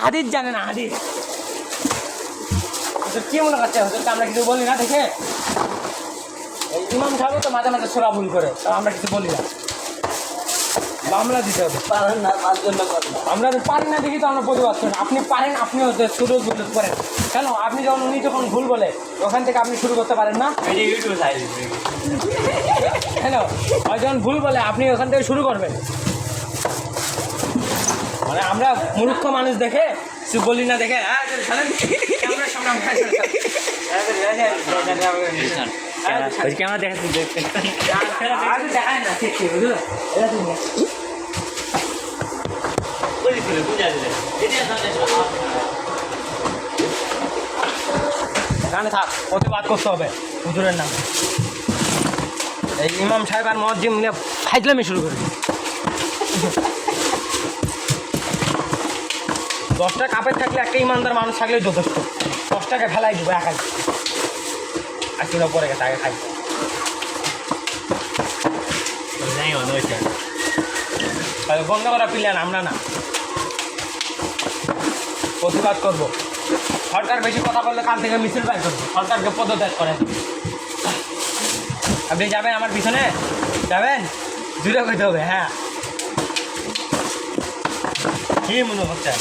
হাদিস জানে না, হাদিস। কি মনে করছে হুজুরকে আমরা কিছু বলি না? দেখে এই ইমাম সাহেব তো মাঝে মাঝে সূরা ভুল করে, তো আমরা কিছু বলি না, মামলা দিতে হবে। পারেন না, তার জন্য আমরা পারি না দেখি তো আমরা প্রতিবাদ করি। আপনি পারেন, আপনি হচ্ছে শুরু করেন কেন? আপনি যখন উনি যখন ভুল বলে ওখান থেকে আপনি শুরু করতে পারেন না কেন? ওই যখন ভুল বলে আপনি ওখান থেকে শুরু করবেন। মানে আমরা মূর্খ মানুষ দেখে বলি না দেখে ক্যামেরা দেখাচ্ছি দেখায় না ঠিক এখানে থাক, প্রতিবাদ করতে হবে হুজুরের নামে। এই ইমাম সাহেব আর মুয়াজ্জিন মিলে ফাইজলামি শুরু করে 10টা কাপে থাকলে একটা ইমানদার মানুষ থাকলেই যথেষ্ট। 10টাকে ফেলাই দেবো একাই, আর কিনা পরে গেছে আগে খাই বন্ধ করা প্ল্যান আমরা না, প্রতিবাদ করবো। সরকার বেশি কথা বললে কাল থেকে মিছিল বাইর করবো, সরকারকে পদত্যাগ করেন। আপনি যাবেন আমার পিছনে, যাবেন জুড়ে করতে হবে। হ্যাঁ, কি মনে হচ্ছে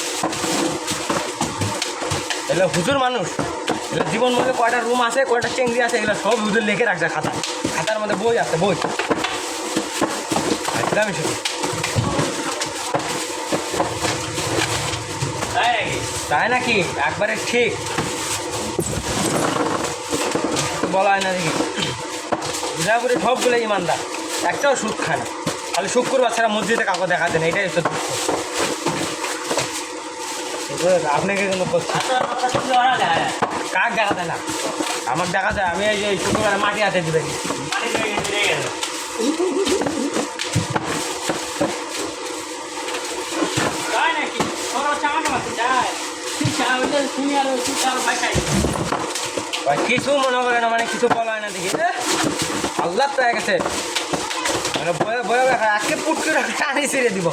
এগুলো হুজুর মানুষ, এগুলো জীবন মধ্যে কয়টা রুম আছে, কয়টা চেঙ্গি আছে, এগুলো সব হুজুর লিখে রাখছে খাতা, খাতার মধ্যে বই আছে, বই আমি শুধু তাই নাকি একবারে ঠিক বলা হয় না দেখি। বিজাপুরে সবগুলো ইমানদার, একটাও সুদ খায় না, খালি শুক্রবার ছাড়া মসজিদে কাউকে দেখাতে না, এটাই হচ্ছে দুঃখ। আপনাকে কোনো কাক দেখা যায় না, আমার দেখা যায়। আমি এই যে শুক্রবারে মাটি হাতে দিবেন কিছু মনে করে না, মানে কিছু বলা হয় না দেখি। আল্লাহ তো হয়ে গেছে, মানে বয়ে বয়ে আজকে পুট করে টানি ছিঁড়ে দিব।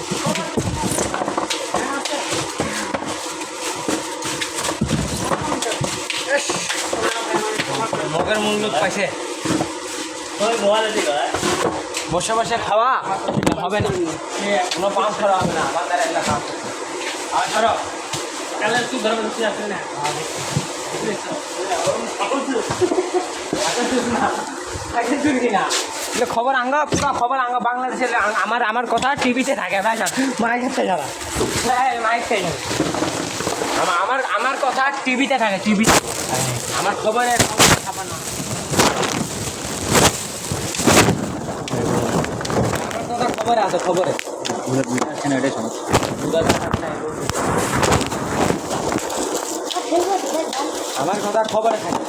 মগের মূল্য পাইছে, বসে বসে খাওয়া হবে না, কোনো পাম্প করা হবে না। বান্দার এলাকা কাম আর ধরো কালের কি ধরো বেশি আসবে না, খবর আঙ্গা পুরো খবর আঙ্গা বাংলাদেশের। আমার কথা টিভিতে থাকে ভাই, মাইক হাতে যারা মাইক থাকে, আমার কথা টিভিতে থাকে, টিভিতে আমার খবরে ছাপার না, আমার কথা খবরে আছে, খবরে এটাই সমস্যা। আমার কথা খবরে থাকে।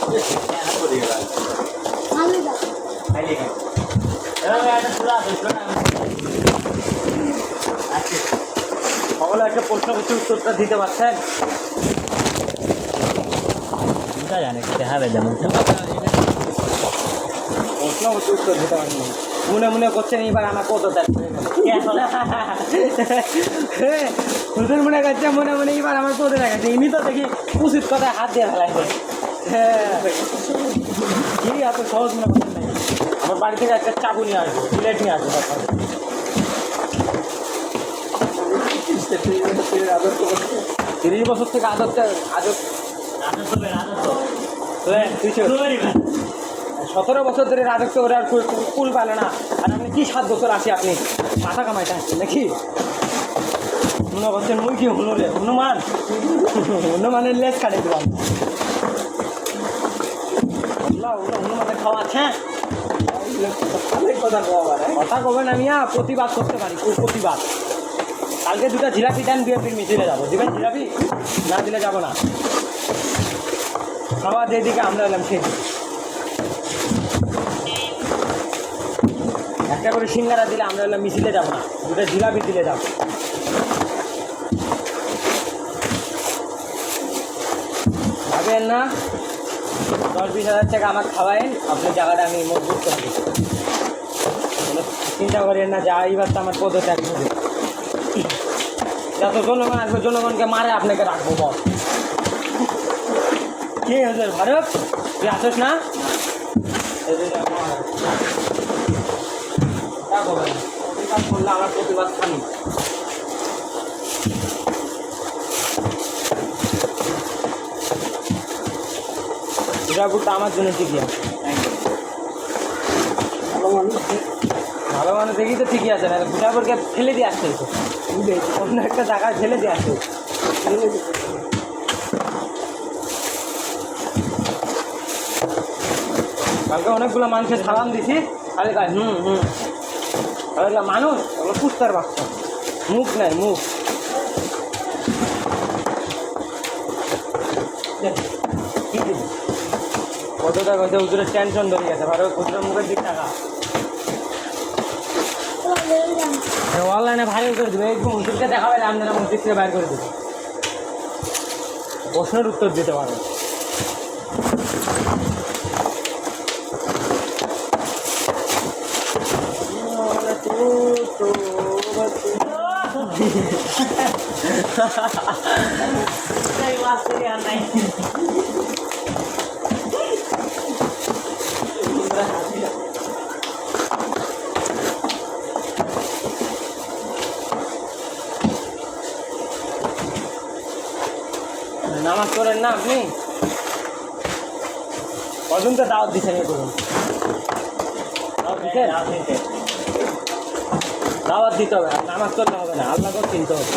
সকলে একটা প্রশ্ন করছি, উত্তরটা দিতে পারছেন? জানে যেমন প্রশ্ন করছি, উত্তর দিতে পারেন, মনে মনে করছেন এবার আমার কত হুজুর মনে করছে মনে মনে এবার আমার কত দেখাচ্ছে। ইনি তো দেখি উচিত কথায় হাত দিয়ে ফেলাইছে। কি এত সহজ মনে করছেন নাকি? আমার বাড়ি থেকে একটা চাকু নিয়ে আসবো, প্লেট নিয়ে আসবো। 30 বছর থেকে আদর 17 বছর ধরে রাজত্ব করে আর কুল পালে না। আর আপনি কি 7 বছর আসি আপনি মাথা কামাইতে আসছেন নাকি? মনে করছেন মুই কি হনুরে হনুমানের লেজ কাটে দিলাম। হনুমানের খাওয়া আছে, কথা কবেন। আমি প্রতিবাদ করতে পারি, প্রতিবাদ। কালকে 2টা জিলাপি দেন, বিএনপির মিছিলে যাবো। দিবেন জিলাপি? না দিলে যাবো না। খাওয়া যেদিকে আমরা এলাম সেদিকে একটা করে সিঙ্গারা দিলে আমরা এলাম মিছিলে যাবো না, 2টা জিলাপি দিলে যাবো। ভাবেন না 10-20 হাজার টাকা আমার খাওয়ায়েন, আপনার জায়গাটা আমি মজবুত করে দিই। চিন্তা করেন না যা এইবার তো আমার পদত্যাগ হবে। যত জনগণ আসবে জনগণকে মারে আপনাকে রাখবো বল। কি হয়েছে ভারত, তুই আসিস না? করলে আমার প্রতিবাদ খানি। দুর্গাপুরটা আমার জন্য ঠিকই আছে, ভালো মানুষ দেখি তো ঠিকই আছে না, দুর্গাপুরকে ফেলে দিয়ে আসছে তো, অন্য একটা জায়গায় ফেলে দিয়ে আসছে। কালকে অনেকগুলো মানুষের সালাম দিছি, খালি গায়ে তাহলে মানুষ ওগুলো পুস্তার বাচ্চা, মুখ নেই মুখ। কি দিবি কত টাকা হয়েছে, হুজুরের টেনশন ধরে গেছে, ভালো হুজুরের মুখের দিক টাকা অনলাইনে ভাইরাল করে দেবে, একদম হুজুরকে দেখাবে আপনারা মসজিদ থেকে বাইর করে দেবে, প্রশ্নের উত্তর দিতে পারবে। নামাজ করেন না আপনি, কজন তো দাওয়াত দিচ্ছেন, এ করুন দাওয়াত দিতে হবে, নামাজ করলে হবে না, আল্লাহকেও চিনতে হবে।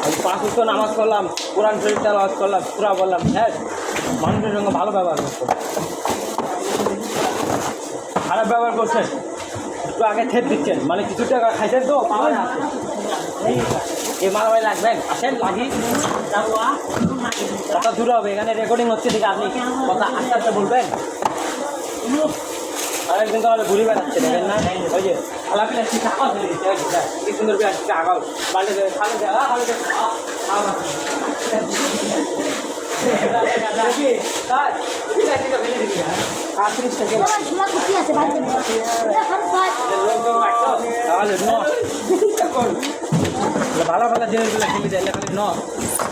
আমি 5 ওয়াক্ত নামাজ করলাম, কোরআন শরীফ তেলাওয়াত করলাম, সূরা বললাম, হ্যাঁ মানুষের সঙ্গে ভালো ব্যবহার করতে, খারাপ ব্যবহার করছেন একটু আগে থেপ দিচ্ছেন, মানে কিছু টাকা খাইছেন তো পাওয়া আছে, এই মারামারি লাগবেন, আসেন লাগি কথা দূর হবে, এখানে রেকর্ডিং হচ্ছে, ঠিক আপনি কথা আস্তে আস্তে বলবেন। আরেকদিন তাহলে ঘুরে বেড়াচ্ছে দেখেন না, ওই যে আলাপিলা শিখা কি সুন্দর শিখা আগাও বাড়ি খালে ভালো ভালো জিনিসগুলো খেলে দেয়, খালি নস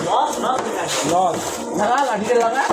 নস নস লাগা লাঠিতে লাগা।